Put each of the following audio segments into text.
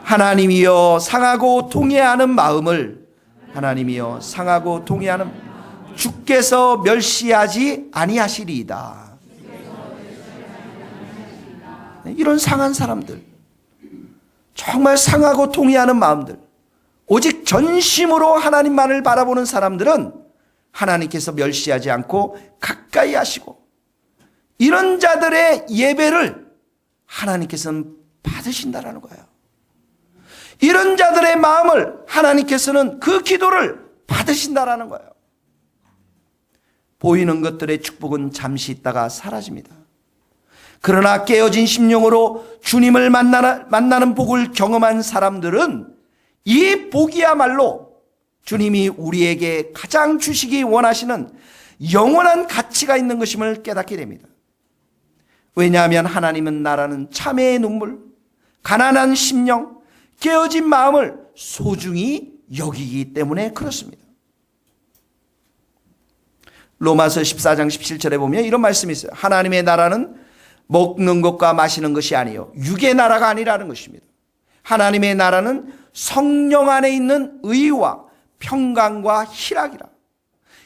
하나님이여 상하고 통회하는 마음을, 하나님이여 상하고 통회하는 주께서 멸시하지 아니하시리이다. 이런 상한 사람들, 정말 상하고 통회하는 마음들, 오직 전심으로 하나님만을 바라보는 사람들은 하나님께서 멸시하지 않고 가까이 하시고, 이런 자들의 예배를 하나님께서는 받으신다라는 거예요. 이런 자들의 마음을 하나님께서는 그 기도를 받으신다라는 거예요. 보이는 것들의 축복은 잠시 있다가 사라집니다. 그러나 깨어진 심령으로 주님을 만나는 복을 경험한 사람들은 이 복이야말로 주님이 우리에게 가장 주시기 원하시는 영원한 가치가 있는 것임을 깨닫게 됩니다. 왜냐하면 하나님은 나라는 참회의 눈물, 가난한 심령, 깨어진 마음을 소중히 여기기 때문에 그렇습니다. 로마서 14장 17절에 보면 이런 말씀이 있어요. 하나님의 나라는 먹는 것과 마시는 것이 아니요 육의 나라가 아니라는 것입니다. 하나님의 나라는 성령 안에 있는 의와 평강과 희락이라.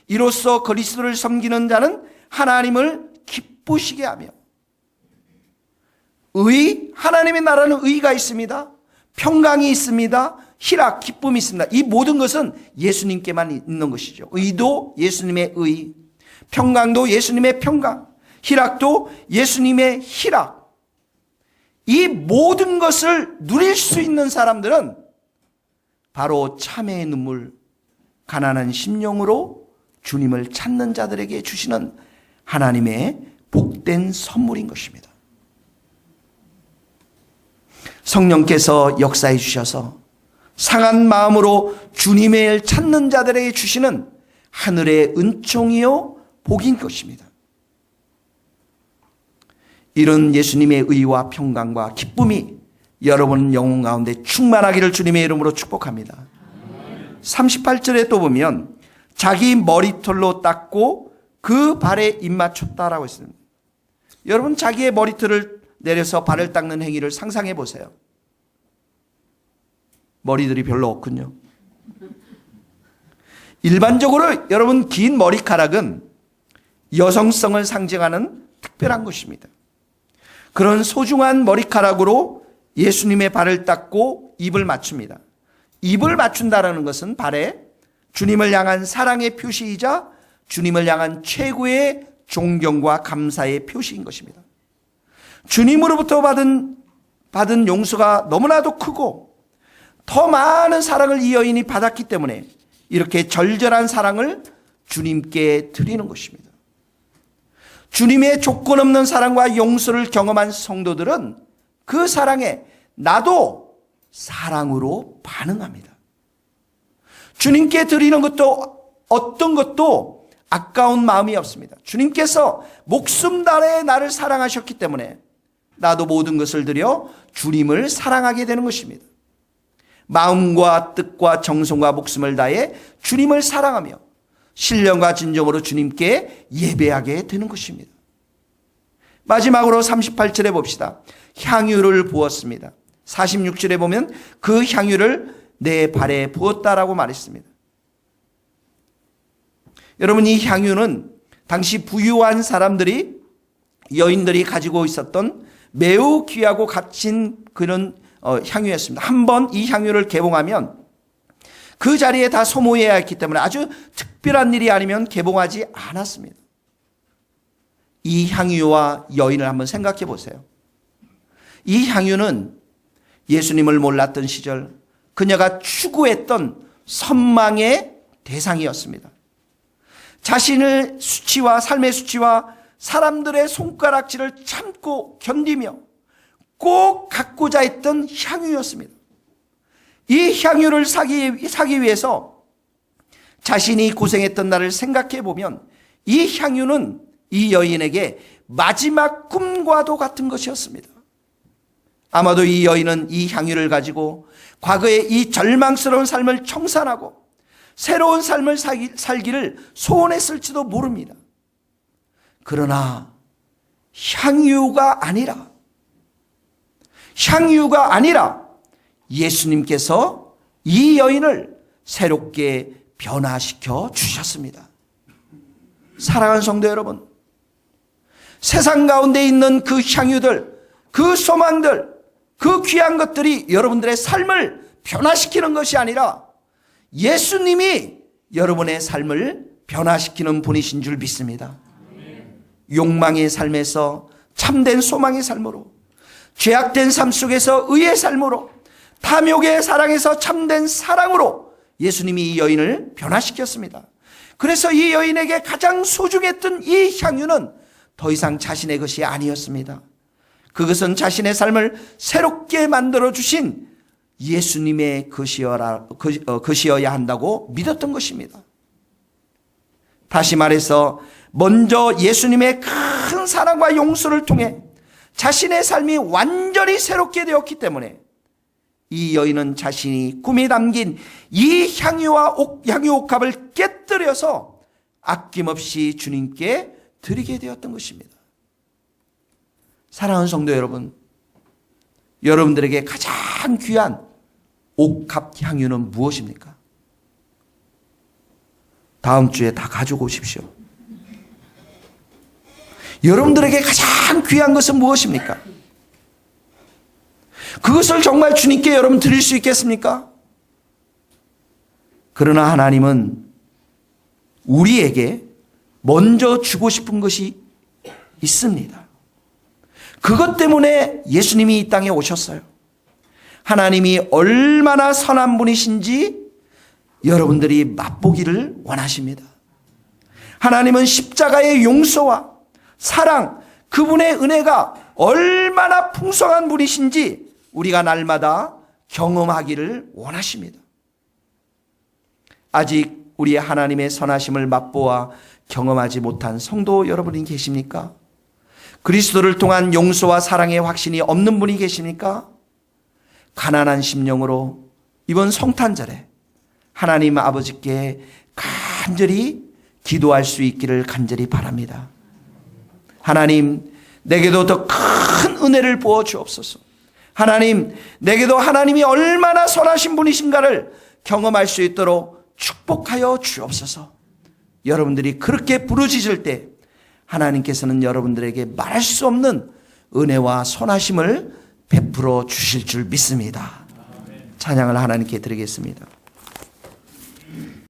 이로써 그리스도를 섬기는 자는 하나님을 기쁘시게 하며, 하나님의 나라는 의가 있습니다. 평강이 있습니다. 희락, 기쁨이 있습니다. 이 모든 것은 예수님께만 있는 것이죠. 의도 예수님의 의, 평강도 예수님의 평강, 희락도 예수님의 희락. 이 모든 것을 누릴 수 있는 사람들은 바로 참회의 눈물, 가난한 심령으로 주님을 찾는 자들에게 주시는 하나님의 복된 선물인 것입니다. 성령께서 역사해 주셔서 상한 마음으로 주님을 찾는 자들에게 주시는 하늘의 은총이요 복인 것입니다. 이런 예수님의 의와 평강과 기쁨이 여러분 영혼 가운데 충만하기를 주님의 이름으로 축복합니다. 38절에 또 보면 자기 머리털로 닦고 그 발에 입 맞췄다라고 했습니다. 여러분 자기의 머리털을 내려서 발을 닦는 행위를 상상해 보세요. 머리들이 별로 없군요. 일반적으로 여러분 긴 머리카락은 여성성을 상징하는 특별한 것입니다. 그런 소중한 머리카락으로 예수님의 발을 닦고 입을 맞춥니다. 입을 맞춘다는 것은 발에 주님을 향한 사랑의 표시이자 주님을 향한 최고의 존경과 감사의 표시인 것입니다. 주님으로부터 받은 용서가 너무나도 크고 더 많은 사랑을 이 여인이 받았기 때문에 이렇게 절절한 사랑을 주님께 드리는 것입니다. 주님의 조건 없는 사랑과 용서를 경험한 성도들은 그 사랑에 나도 사랑으로 반응합니다. 주님께 드리는 것도 어떤 것도 아까운 마음이 없습니다. 주님께서 목숨 다해 나를 사랑하셨기 때문에 나도 모든 것을 드려 주님을 사랑하게 되는 것입니다. 마음과 뜻과 정성과 목숨을 다해 주님을 사랑하며 신령과 진정으로 주님께 예배하게 되는 것입니다. 마지막으로 38절에 봅시다. 향유를 부었습니다. 46절에 보면 그 향유를 내 발에 부었다라고 말했습니다. 여러분 이 향유는 당시 부유한 사람들이, 여인들이 가지고 있었던 매우 귀하고 값진 그런 향유였습니다. 한번 이 향유를 개봉하면 그 자리에 다 소모해야 했기 때문에 아주 특별한 일이 아니면 개봉하지 않았습니다. 이 향유와 여인을 한번 생각해 보세요. 이 향유는 예수님을 몰랐던 시절 그녀가 추구했던 선망의 대상이었습니다. 자신의 수치와 삶의 수치와 사람들의 손가락질을 참고 견디며 꼭 갖고자 했던 향유였습니다. 이 향유를 사기 위해서 자신이 고생했던 날을 생각해 보면 이 향유는 이 여인에게 마지막 꿈과도 같은 것이었습니다. 아마도 이 여인은 이 향유를 가지고 과거의 이 절망스러운 삶을 청산하고 새로운 삶을 살기를 소원했을지도 모릅니다. 그러나 향유가 아니라 예수님께서 이 여인을 새롭게 변화시켜 주셨습니다. 사랑하는 성도 여러분, 세상 가운데 있는 그 향유들, 그 소망들, 그 귀한 것들이 여러분들의 삶을 변화시키는 것이 아니라 예수님이 여러분의 삶을 변화시키는 분이신 줄 믿습니다. 욕망의 삶에서 참된 소망의 삶으로, 죄악된 삶 속에서 의의 삶으로, 탐욕의 사랑에서 참된 사랑으로 예수님이 이 여인을 변화시켰습니다. 그래서 이 여인에게 가장 소중했던 이 향유는 더 이상 자신의 것이 아니었습니다. 그것은 자신의 삶을 새롭게 만들어주신 예수님의 것이어야 한다고 믿었던 것입니다. 다시 말해서 먼저 예수님의 큰 사랑과 용서를 통해 자신의 삶이 완전히 새롭게 되었기 때문에 이 여인은 자신이 꿈에 담긴 이 향유 옥합을 깨뜨려서 아낌없이 주님께 드리게 되었던 것입니다. 사랑하는 성도 여러분, 여러분들에게 가장 귀한 옥합 향유는 무엇입니까? 다음 주에 다 가지고 오십시오. 여러분들에게 가장 귀한 것은 무엇입니까? 그것을 정말 주님께 여러분 드릴 수 있겠습니까? 그러나 하나님은 우리에게 먼저 주고 싶은 것이 있습니다. 그것 때문에 예수님이 이 땅에 오셨어요. 하나님이 얼마나 선한 분이신지 여러분들이 맛보기를 원하십니다. 하나님은 십자가의 용서와 사랑, 그분의 은혜가 얼마나 풍성한 분이신지 우리가 날마다 경험하기를 원하십니다. 아직 우리 하나님의 선하심을 맛보아 경험하지 못한 성도 여러분이 계십니까? 그리스도를 통한 용서와 사랑의 확신이 없는 분이 계십니까? 가난한 심령으로 이번 성탄절에 하나님 아버지께 간절히 기도할 수 있기를 간절히 바랍니다. 하나님, 내게도 더 큰 은혜를 부어 주옵소서. 하나님, 내게도 하나님이 얼마나 선하신 분이신가를 경험할 수 있도록 축복하여 주옵소서. 여러분들이 그렇게 부르짖을 때 하나님께서는 여러분들에게 말할 수 없는 은혜와 선하심을 베풀어 주실 줄 믿습니다. 찬양을 하나님께 드리겠습니다.